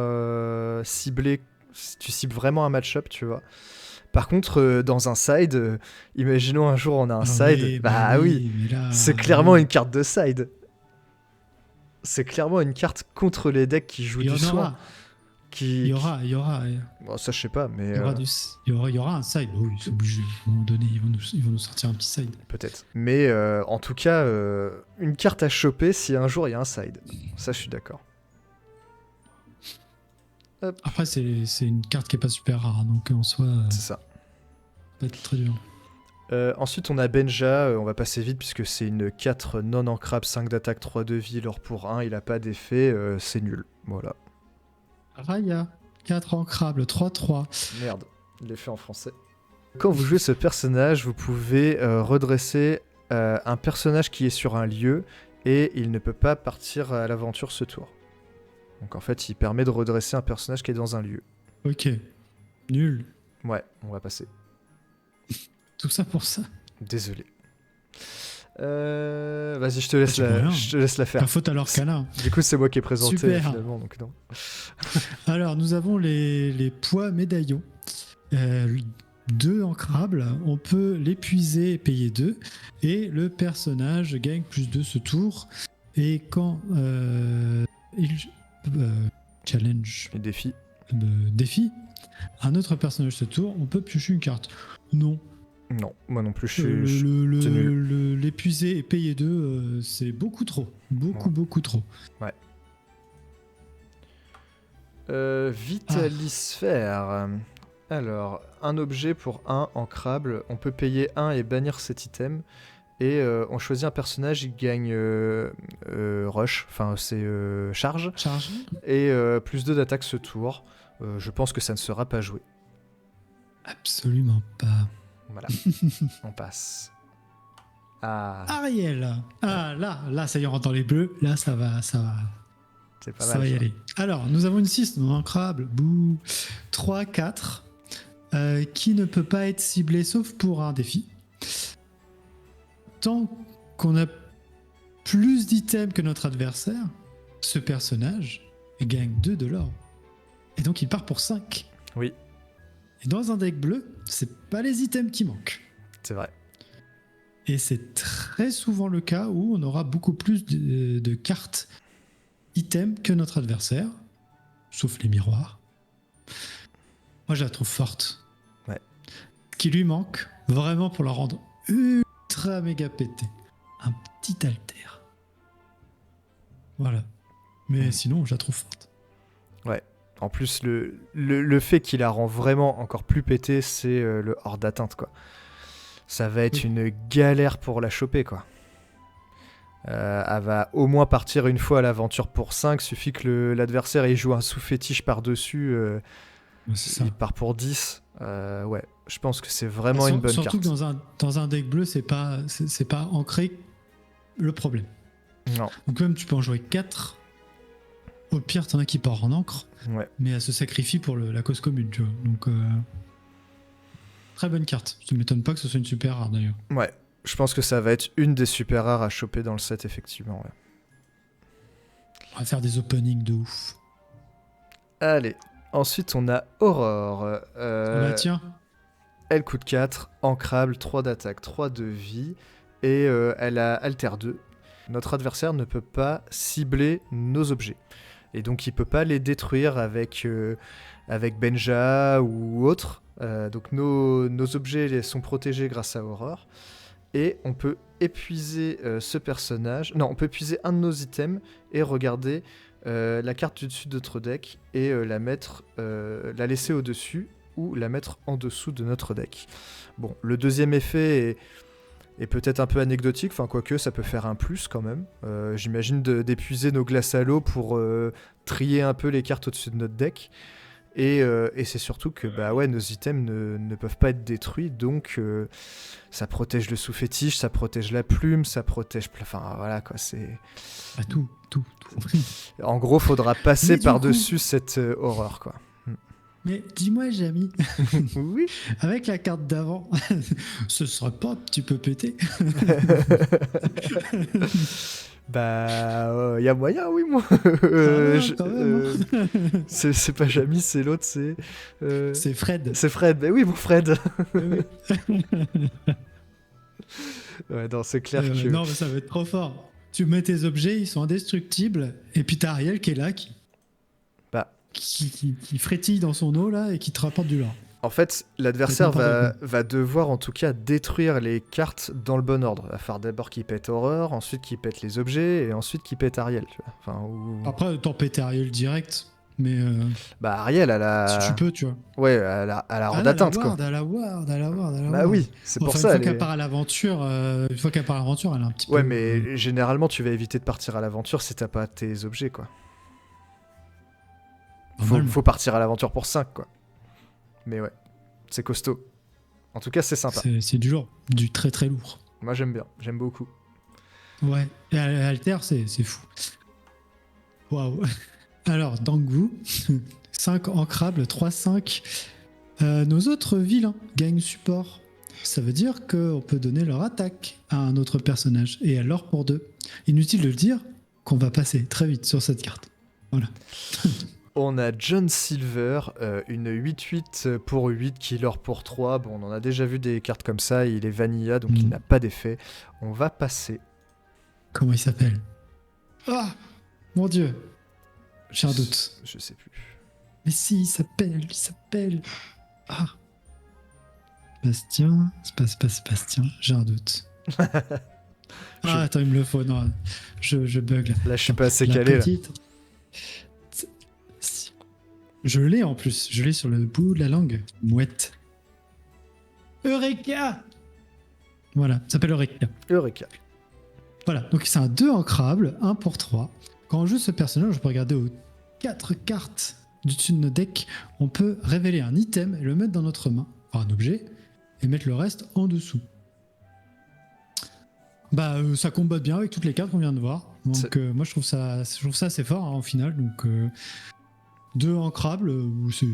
ciblé. Tu cibles vraiment un match-up, tu vois. Par contre, dans un side, imaginons un jour on a un Ah side. oui, Bah oui, mais là, c'est clairement une carte de side. C'est clairement une carte contre les decks qui jouent il y du en soin. aura. Il y aura. Bon, ça, je sais pas, mais Il y aura un side. Oui, c'est obligé. À un moment donné, ils vont nous sortir un petit side. peut-être. Mais en tout cas, une carte à choper si un jour il y a un side. Ça, je suis d'accord. Après, c'est une carte qui est pas super rare, donc en soi, C'est ça. ça va être très dur. Ensuite, on a Benja, on va passer vite puisque c'est une 4 non ancrable, 5 d'attaque, 3 de vie, l'or pour 1, il a pas d'effet, c'est nul. Voilà. Raya, 4 ancrables, 3-3. Merde, il l'ai fait en français. Quand vous jouez ce personnage, vous pouvez redresser un personnage qui est sur un lieu et il ne peut pas partir à l'aventure ce tour. Donc en fait, il permet de redresser un personnage qui est dans un lieu. Ok. Nul. Ouais, on va passer. Tout ça pour ça. Désolé. Vas-y, je te laisse, tu peux rien. je te laisse la faire. La faute à l'Orcana. Du coup, c'est moi qui ai présenté Super. finalement, donc non. Alors, nous avons les poids médaillons. 2 ancrables. On peut l'épuiser et payer 2. Et le personnage gagne plus 2 ce tour. Et quand il challenge Les défis. défi un autre personnage ce tour, on peut piocher une carte. Non. Non, moi non plus, je suis nul. L'épuiser et payer 2, c'est beaucoup trop. Beaucoup trop. Ouais. Vitalisphère. Alors, un objet pour 1 ancrable. On peut payer 1 et bannir cet item. Et on choisit un personnage, il gagne rush, enfin c'est charge. Charge. Et plus 2 d'attaque ce tour. Je pense que ça ne sera pas joué. Absolument pas. Voilà, on passe. Ah, Ariel. Ah, là, ça y est, on rentre dans les bleus. Là, ça va. c'est pas Ça mal. va y ça. aller. Alors, nous avons une 6 non ancrable. Bouh. 3, 4. Qui ne peut pas être ciblé sauf pour un défi. Tant qu'on a plus d'items que notre adversaire, ce personnage gagne 2 de l'or. Et donc, il part pour 5. Oui, Et dans un deck bleu, c'est pas les items qui manquent. c'est vrai. Et c'est très souvent le cas où on aura beaucoup plus de cartes items que notre adversaire, sauf les miroirs. Moi, je la trouve forte. Ouais. Ce qui lui manque, vraiment pour la rendre ultra méga pété, un petit alter. Voilà. Mais sinon, je la trouve forte. Ouais. En plus, le fait qu'il la rend vraiment encore plus pétée, c'est le hors d'atteinte, quoi. Ça va être une galère pour la choper, quoi. Elle va au moins partir une fois à l'aventure pour 5. Suffit que l'adversaire il joue un sous-fétiche par-dessus. C'est ça. Il part pour 10. Ouais, je pense que c'est vraiment une bonne surtout carte. que dans un deck bleu, c'est pas ancré le problème. Non, Donc même tu peux en jouer 4. Au pire, t'en as qui part en encre, ouais. mais elle se sacrifie pour la cause commune, tu vois. Donc très bonne carte. Ça ne m'étonne pas que ce soit une super rare d'ailleurs. Ouais, je pense que ça va être une des super rares à choper dans le set, effectivement. Ouais. On va faire des openings de ouf. Allez, ensuite on a Aurore. Bah tiens, Elle coûte 4, ancrable, 3 d'attaque, 3 de vie, et elle a Alter 2. Notre adversaire ne peut pas cibler nos objets. Et donc il peut pas les détruire avec Benja ou autre. Donc nos objets sont protégés grâce à Aurore. Et on peut épuiser ce personnage. Non, on peut épuiser un de nos items et regarder la carte du dessus de notre deck et la laisser au-dessus ou la mettre en dessous de notre deck. Bon, le deuxième effet est peut-être un peu anecdotique, enfin quoique ça peut faire un plus quand même. J'imagine d'épuiser nos glaces à l'eau pour trier un peu les cartes au-dessus de notre deck. Et c'est surtout que bah ouais, nos items ne peuvent pas être détruits, donc ça protège le sous-fétiche, ça protège la plume, ça protège... Enfin voilà quoi, c'est... bah, tout. En gros, faudra passer Mais du par-dessus cette horreur quoi. Mais dis-moi, Jamy, Oui. avec la carte d'avant, ce serait pas un petit peu pété. Bah, y a moyen, oui, moi. Quand même, c'est pas Jamie, c'est l'autre, c'est. C'est Fred. C'est Fred. Bah oui, mon Fred. Oui. Ouais, non, c'est clair que. Non, mais ça va être trop fort. Tu mets tes objets, ils sont indestructibles, et puis t'as Ariel qui est là, Bah. qui frétille dans son eau là et qui te rapporte du lore. En fait, l'adversaire C'est va devoir en tout cas détruire les cartes dans le bon ordre. Il va falloir d'abord qu'il pète Horreur, ensuite qu'il pète les objets, et ensuite qu'il pète Ariel. Tu vois. Enfin, Après, t'en péter Ariel direct, mais bah, Ariel, elle a. si tu peux, tu vois. Ouais, elle a hors d'atteinte, quoi. Elle a ward. Bah oui, c'est pour ça. Une fois qu'elle part à l'aventure, elle a un petit peu. Ouais, mais généralement, tu vas éviter de partir à l'aventure si t'as pas tes objets, quoi. Faut partir à l'aventure pour 5, quoi. Mais ouais, c'est costaud. En tout cas, c'est sympa. C'est du lourd, du très très lourd. Moi, j'aime bien, j'aime beaucoup. Ouais, et Alter, c'est fou. Waouh. Alors, Dangwu, 5 ancrables, 3-5. Nos autres vilains gagnent support. Ça veut dire qu'on peut donner leur attaque à un autre personnage et alors pour 2. Inutile de le dire qu'on va passer très vite sur cette carte. Voilà. On a John Silver, une 8-8 pour 8, killer pour 3. Bon, on en a déjà vu des cartes comme ça, il est vanilla, donc il n'a pas d'effet. On va passer. Comment il s'appelle? Ah, mon Dieu. J'ai un doute. Je sais plus. Mais si, il s'appelle. Ah. Bastien, c'est pas Sébastien, j'ai un doute. Attends, il me le faut, non, je bug là. Là, je suis pas assez La calé. Là. petite- Je l'ai en plus, je l'ai sur le bout de la langue. Mouette. Eureka. Voilà, ça s'appelle Eureka. Eureka. Voilà, donc c'est un 2 ancrable, 1 pour 3. Quand on joue ce personnage, on peut regarder aux 4 cartes du dessus de notre deck. On peut révéler un item et le mettre dans notre main, enfin un objet, et mettre le reste en dessous. Ça combat bien avec toutes les cartes qu'on vient de voir. Donc moi je trouve ça assez fort hein, en finale. Donc 2 ancrables, c'est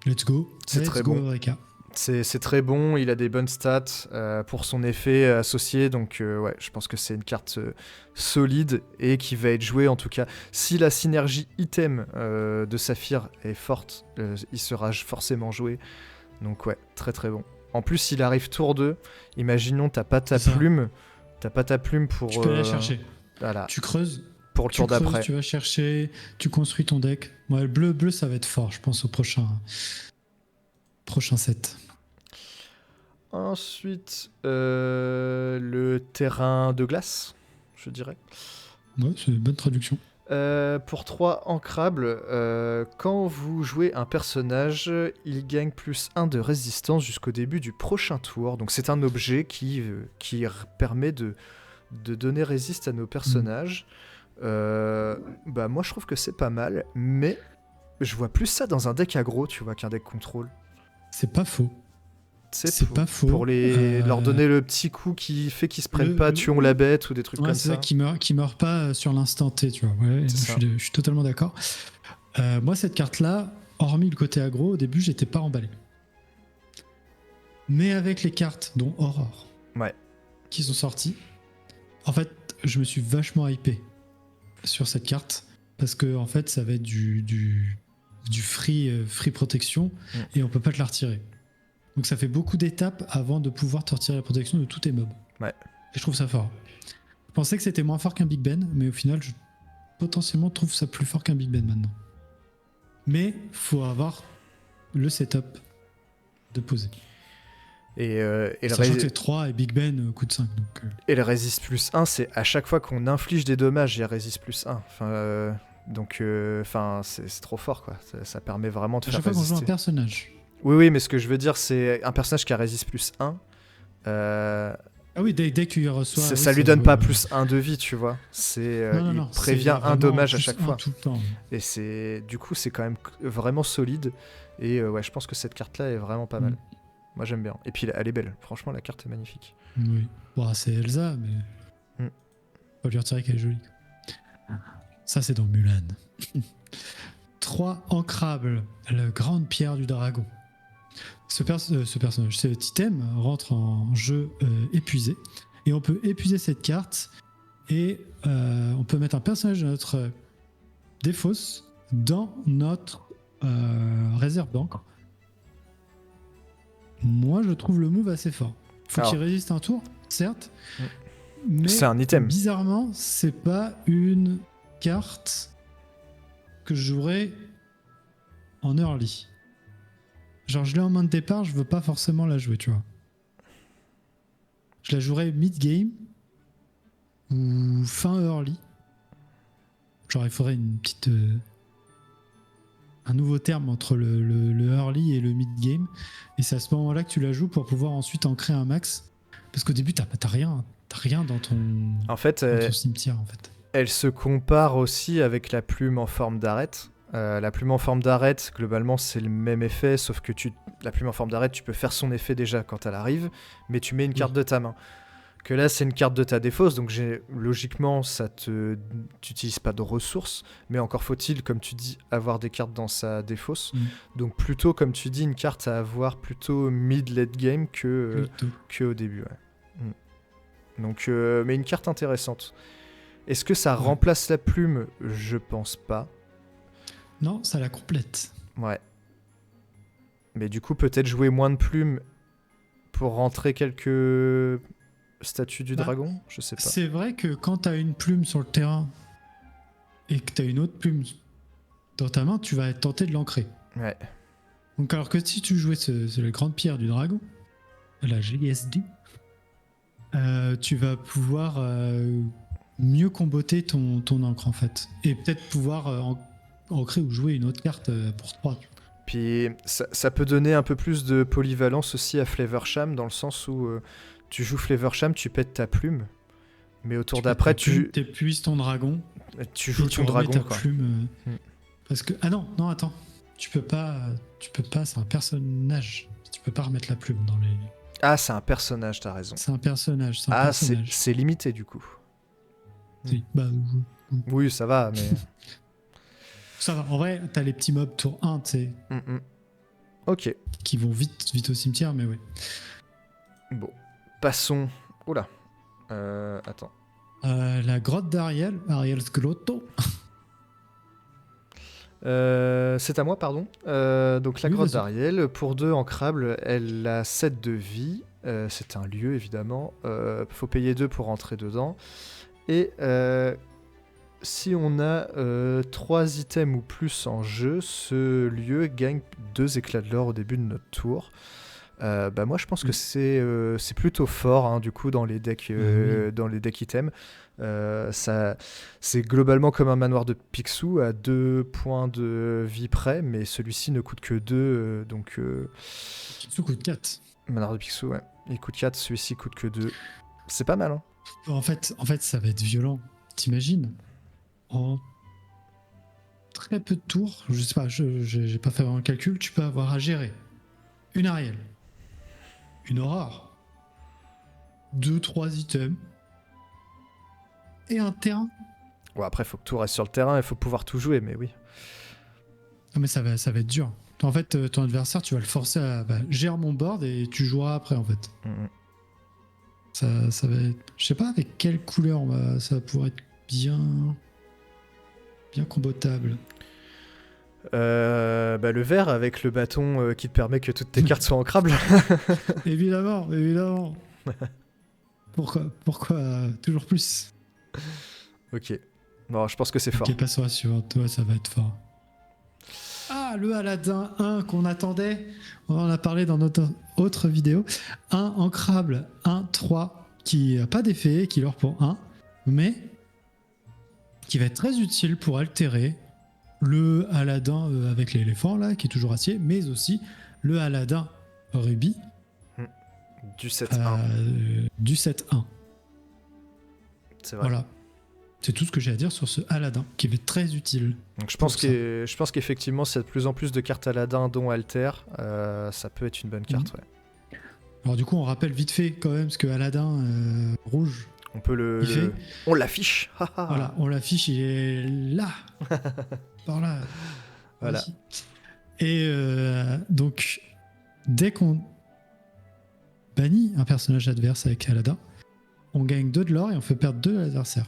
let's go. C'est let's très go, bon. Eureka. C'est très bon, il a des bonnes stats pour son effet associé, donc ouais, je pense que c'est une carte solide et qui va être jouée en tout cas. Si la synergie item de Saphir est forte, il sera forcément joué. Donc ouais, très très bon. En plus, s'il arrive tour 2, imaginons t'as pas ta plume pour... Tu peux aller la chercher. Voilà. Tu creuses. Pour le tour d'après. Tu vas chercher, tu construis ton deck. Ouais, le bleu, ça va être fort, je pense, au prochain set. Ensuite, le terrain de glace, je dirais. Ouais, c'est une bonne traduction. Pour 3 ancrables, quand vous jouez un personnage, il gagne +1 de résistance jusqu'au début du prochain tour. Donc c'est un objet qui permet de donner résiste à nos personnages. Moi je trouve que c'est pas mal, mais je vois plus ça dans un deck aggro, tu vois, qu'un deck contrôle. C'est pas faux. Pas faux. Pour leur donner le petit coup qui fait qu'ils se prennent pas tuons la bête ou des trucs comme ça. C'est ça, qui meurt pas sur l'instant T, tu vois. Ouais, je suis totalement d'accord. Moi, cette carte-là, hormis le côté aggro, au début, j'étais pas emballé. Mais avec les cartes, dont Aurore, qui sont sorties, en fait, je me suis vachement hypé sur cette carte parce que en fait, ça va être du free protection et on peut pas te la retirer. Donc ça fait beaucoup d'étapes avant de pouvoir te retirer la protection de tous tes mobs. Ouais. Et je trouve ça fort. Je pensais que c'était moins fort qu'un Big Ben, mais au final, je potentiellement trouve ça plus fort qu'un Big Ben maintenant. Mais faut avoir le setup de poser. Sachant que c'est 3 et Big Ben coûte 5. Donc, Et le résiste +1, c'est à chaque fois qu'on inflige des dommages, il y a résiste +1. C'est trop fort, quoi. Ça permet vraiment de faire résister. À chaque fois qu'on joue un personnage. Oui, mais ce que je veux dire, c'est un personnage qui a résiste +1. Ah oui, dès qu'il reçoit... Ça lui donne pas +1 de vie, tu vois. Il prévient un dommage à chaque fois. Tout le temps. Et du coup, c'est quand même vraiment solide. Et je pense que cette carte-là est vraiment pas mal. Moi, j'aime bien. Et puis, elle est belle. Franchement, la carte est magnifique. Oui. Bon, c'est Elsa, mais... Faut lui retirer qu'elle est jolie. Ça, c'est dans Mulan. 3 ancrables. La grande pierre du dragon. Ce personnage, cet item rentre en jeu épuisé et on peut épuiser cette carte et on peut mettre un personnage de notre défausse dans notre réserve d'encre. Moi, je trouve le move assez fort. Faut qu'il résiste un tour, certes, mais c'est un item. Bizarrement, c'est pas une carte que je jouerais en early. Genre, je l'ai en main de départ, je veux pas forcément la jouer, tu vois. Je la jouerais mid-game ou fin early. Genre, il faudrait une petite... un nouveau terme entre le early et le mid-game. Et c'est à ce moment-là que tu la joues pour pouvoir ensuite en créer un max. Parce qu'au début, t'as rien dans ton, dans ton cimetière, en fait. Elle se compare aussi avec la plume en forme d'arête. La plume en forme d'arête, globalement, c'est le même effet, sauf que la plume en forme d'arête, tu peux faire son effet déjà quand elle arrive, mais tu mets une carte de ta main. Que là, c'est une carte de ta défausse, donc logiquement, tu n'utilises pas de ressources, mais encore faut-il, comme tu dis, avoir des cartes dans sa défausse. Donc plutôt, comme tu dis, une carte à avoir plutôt mid-late game que au début. Ouais. Donc, mais une carte intéressante. Est-ce que ça remplace la plume ? Je pense pas. Non, ça la complète. Ouais. Mais du coup, peut-être jouer moins de plumes pour rentrer quelques statues du dragon ? Je sais pas. C'est vrai que quand t'as une plume sur le terrain et que t'as une autre plume dans ta main, tu vas tenter de l'ancrer. Ouais. Donc alors que si tu jouais la grande pierre du dragon, la GSD, tu vas pouvoir mieux comboter ton encre en fait. Et peut-être pouvoir ancrer ou jouer une autre carte pour 3. Puis ça peut donner un peu plus de polyvalence aussi à Flavorsham, dans le sens où tu joues Flavorsham, tu pètes ta plume, mais au tour d'après, tu épuises ton dragon. Tu joues et tu ton remets dragon, ta quoi. plume. Parce que non, attends. Tu peux pas, c'est un personnage. Tu peux pas remettre la plume dans les. Ah, c'est un personnage, t'as raison. C'est un personnage. Ah, c'est limité, du coup. Si, bah, Oui, ça va, mais... ça va. En vrai, t'as les petits mobs tour 1, tu sais. Ok. Qui vont vite au cimetière, mais ouais. Bon, passons... Oula. Attends. La grotte d'Ariel, Ariel's Grotto. C'est à moi, pardon. Donc la Oui, grotte vas-y. d'Ariel, pour 2 ancrables, elle a 7 de vie. C'est un lieu, évidemment. Faut payer 2 pour rentrer dedans. Et si on a 3 items ou plus en jeu, ce lieu gagne 2 éclats de l'or au début de notre tour. Bah moi je pense que c'est plutôt fort, hein, du coup, dans les decks items. C'est globalement comme un manoir de Picsou à 2 points de vie près, mais celui-ci ne coûte que 2, donc... Picsou coûte 4. Manoir de Picsou, ouais. Il coûte 4, celui-ci coûte que 2. C'est pas mal, hein. En fait, ça va être violent. T'imagines ? En très peu de tours, je sais pas, j'ai pas fait vraiment le calcul, tu peux avoir à gérer une Ariel, une Aurore, 2-3 items et un terrain. Bon, après, faut que tout reste sur le terrain, il faut pouvoir tout jouer, mais oui. Non, mais ça va être dur. En fait, ton adversaire, tu vas le forcer à gérer mon board et tu joueras après, en fait. Ça va être... Je sais pas avec quelle couleur ça pourrait être bien combotable. Le vert avec le bâton qui te permet que toutes tes cartes soient ancrables. Évidemment. Pourquoi toujours plus? Ok. Bon, je pense que c'est fort. Ok, passons à la suivante. Ouais, ça va être fort. Ah, le Aladdin 1 qu'on attendait. On en a parlé dans notre autre vidéo. 1 ancrable, 1-3 qui n'a pas d'effet, qui leur pour 1, mais qui va être très utile pour altérer le Aladdin avec l'éléphant là, qui est toujours acier, mais aussi le Aladdin Ruby du 7-1. Du 7-1. C'est vrai. Voilà. C'est tout ce que j'ai à dire sur ce Aladdin, qui va être très utile. Donc je pense qu'effectivement, s'il y a de plus en plus de cartes Aladdin, dont Alter, ça peut être une bonne carte, ouais. Alors du coup, on rappelle vite fait quand même, parce que Aladdin rouge, on peut on l'affiche. Voilà, on l'affiche, il est là. Par là. Voilà. Et donc, dès qu'on bannit un personnage adverse avec Aladdin, on gagne 2 de l'or et on fait perdre 2 à l'adversaire.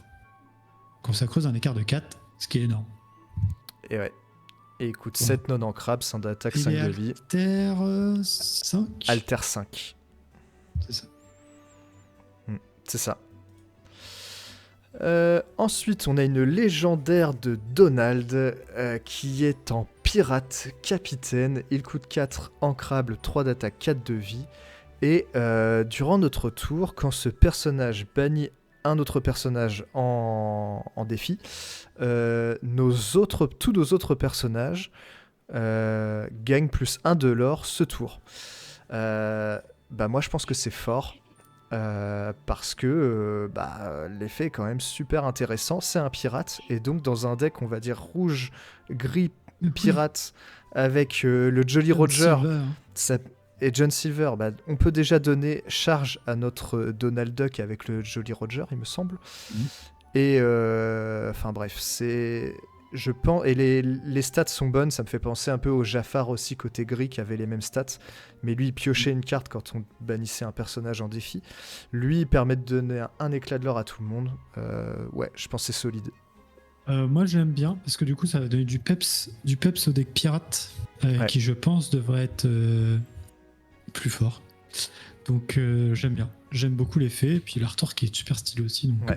Donc ça creuse un écart de 4, ce qui est énorme. Et ouais. Et il coûte 7 non ancrables, 5 d'attaque, 5 de vie. Alter 5. Alter 5. C'est ça. C'est ça. Ensuite, on a une légendaire de Donald qui est en pirate capitaine. Il coûte 4 ancrables, 3 d'attaque, 4 de vie. Et durant notre tour, quand ce personnage bannit un autre personnage en défi, tous nos autres personnages gagnent plus 1 de l'or ce tour. Moi, je pense que c'est fort. Parce que l'effet est quand même super intéressant. C'est un pirate, et donc dans un deck, on va dire rouge, gris, pirate, avec le Jolly Roger et John Silver, on peut déjà donner charge à notre Donald Duck avec le Jolly Roger, il me semble. Et enfin bref, c'est... Je pense, et les stats sont bonnes, ça me fait penser un peu au Jafar aussi côté gris qui avait les mêmes stats, mais lui il piochait une carte quand on bannissait un personnage en défi. Lui il permet de donner un éclat de l'or à tout le monde. Ouais, je pense que c'est solide. Moi j'aime bien parce que du coup ça va donner du peps au deck pirate qui je pense devrait être plus fort. Donc j'aime bien, j'aime beaucoup l'effet, et puis l'artwork qui est super stylé aussi, donc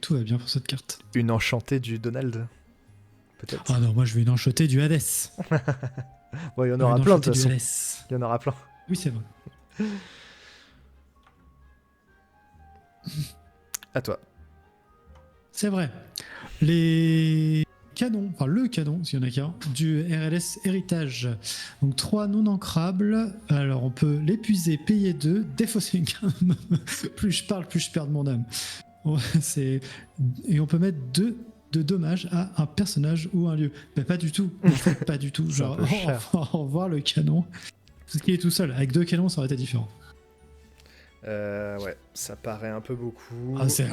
tout va bien pour cette carte. Une enchantée du Donald. Peut-être. Ah non, moi je veux une enchantée du Hades. Bon, il y en aura plein de toute façon. Il y en aura plein. Oui, c'est vrai. À toi. C'est vrai. Les canons, enfin le canon, s'il y en a qu'un, du RLS Héritage. Donc 3 non ancrables. Alors on peut l'épuiser, payer 2, défausser une carte. Plus je parle, plus je perds de mon âme. Et on peut mettre 2 de dommages à un personnage ou un lieu. Mais pas du tout. En fait, pas du tout. C'est un Genre, peu cher. au revoir le canon. Parce qu'il est tout seul. Avec 2 canons, ça aurait été différent. Ouais, ça paraît un peu beaucoup. Ah, c'est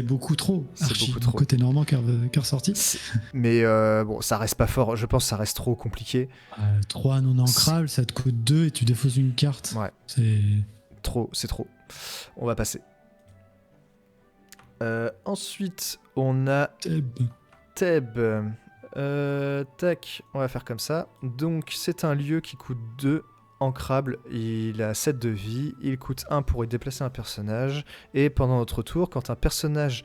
beaucoup trop. C'est Archi, beaucoup mon trop. côté normand qui est ressorti. Mais bon, ça reste pas fort. Je pense que ça reste trop compliqué. 3 non ancrables, ça te coûte 2 et tu défausses une carte. Ouais. C'est C'est trop. On va passer. Ensuite, on a Thèbes. Tac, on va faire comme ça. Donc, c'est un lieu qui coûte 2 ancrables. Il a 7 de vie. Il coûte 1 pour y déplacer un personnage. Et pendant notre tour, quand un personnage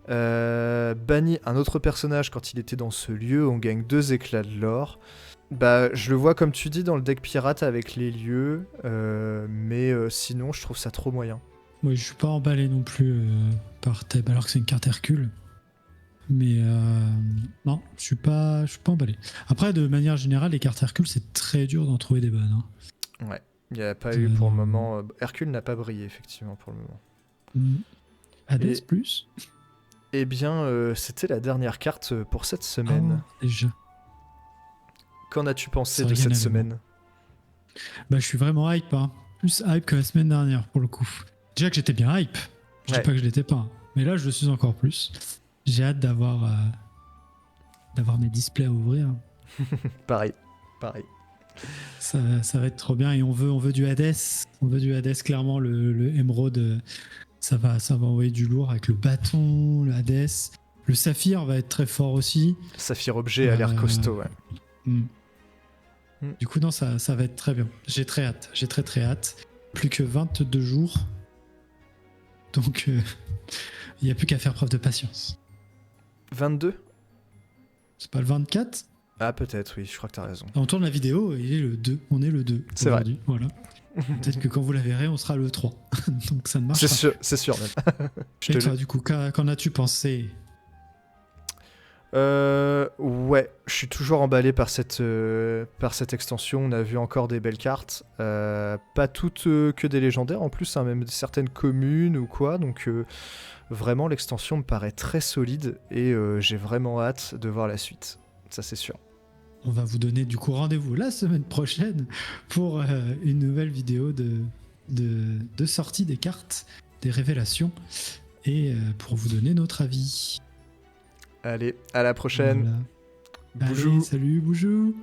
bannit un autre personnage quand il était dans ce lieu, on gagne 2 éclats de l'or. Bah, je le vois comme tu dis dans le deck pirate avec les lieux. Mais sinon, je trouve ça trop moyen. Moi, je suis pas emballé non plus par Thèbes, alors que c'est une carte Hercule. Mais non, je suis pas emballé. Après, de manière générale, les cartes Hercule, c'est très dur d'en trouver des bonnes. Hein. Ouais, il n'y a pas eu pour le moment. Hercule n'a pas brillé, effectivement, pour le moment. Hades plus. Eh bien, c'était la dernière carte pour cette semaine. Oh, déjà. Qu'en as-tu pensé Ça de cette revienne à semaine? Bah, je suis vraiment hype. Hein. Plus hype que la semaine dernière, pour le coup. Déjà que j'étais bien hype. Je dis pas que je l'étais pas. Hein. Mais là, je le suis encore plus. J'ai hâte d'avoir mes displays à ouvrir. Pareil. Ça va être trop bien et on veut du Hades. On veut du Hades, clairement. Le Emerald, ça va envoyer du lourd avec le bâton, le Hades. Le Saphir va être très fort aussi. Saphir objet a l'air costaud, ouais. Du coup, non, ça va être très bien. J'ai très hâte. J'ai très hâte. Plus que 22 jours. Donc, il n'y a plus qu'à faire preuve de patience. 22? C'est pas le 24? Ah, peut-être, oui, je crois que t'as raison. On tourne la vidéo, il est le 2. On est le 2 c'est aujourd'hui. Voilà. Peut-être que quand vous la verrez, on sera le 3. Donc ça ne marche pas. C'est sûr même. Et toi, du coup, qu'en as-tu pensé? Ouais, je suis toujours emballé par cette extension. On a vu encore des belles cartes. Pas toutes que des légendaires en plus, hein, même certaines communes ou quoi. Donc vraiment, l'extension me paraît très solide et j'ai vraiment hâte de voir la suite. Ça, c'est sûr. On va vous donner du coup rendez-vous la semaine prochaine pour une nouvelle vidéo de sortie des cartes, des révélations et pour vous donner notre avis. Allez, à la prochaine. Voilà. Boujou. Allez, salut, boujou.